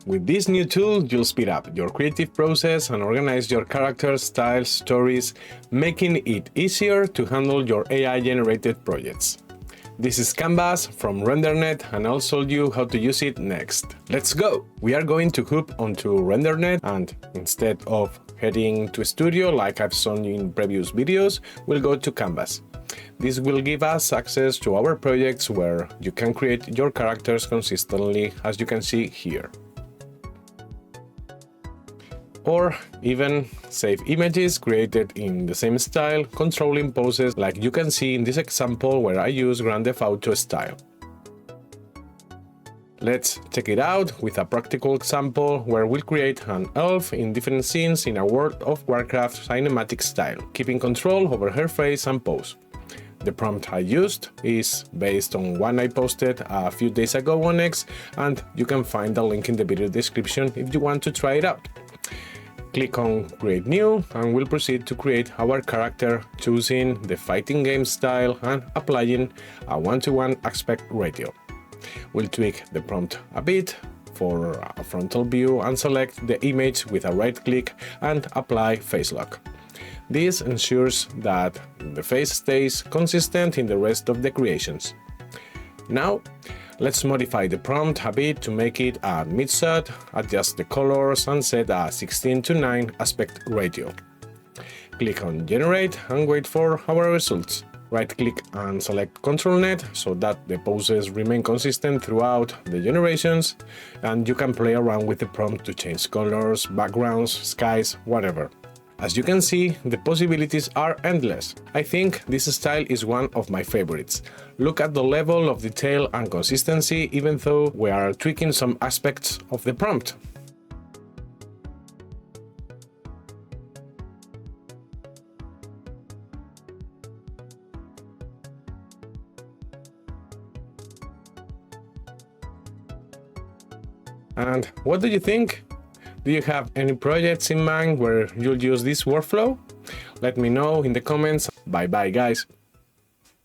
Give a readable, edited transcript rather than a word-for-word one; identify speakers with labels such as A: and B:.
A: With this new tool, you'll speed up your creative process and organize your characters, styles, stories, making it easier to handle your AI-generated projects. This is Canvas from Rendernet, and I'll show you how to use it next. Let's go! We are going to hoop onto Rendernet, and instead of heading to Studio like I've shown you in previous videos, we'll go to Canvas. This will give us access to our projects where you can create your characters consistently, as you can see here. Or even save images created in the same style, controlling poses like you can see in this example where I use Grand Theft Auto style. Let's check it out with a practical example where we'll create an elf in different scenes in a World of Warcraft cinematic style, keeping control over her face and pose. The prompt I used is based on one I posted a few days ago on X, and you can find the link in the video description if you want to try it out. Click on Create New and we'll proceed to create our character, choosing the fighting game style and applying a 1:1 aspect ratio. We'll tweak the prompt a bit for a frontal view and select the image with a right click and apply face lock. This ensures that the face stays consistent in the rest of the creations. Now, let's modify the prompt a bit to make it a mid-shot, adjust the colors and set a 16:9 aspect ratio. Click on Generate and wait for our results. Right-click and select ControlNet so that the poses remain consistent throughout the generations, and you can play around with the prompt to change colors, backgrounds, skies, whatever. As you can see, the possibilities are endless. I think this style is one of my favorites. Look at the level of detail and consistency, even though we are tweaking some aspects of the prompt. And what do you think? Do you have any projects in mind where you'll use this workflow? Let me know in the comments. Bye bye, guys.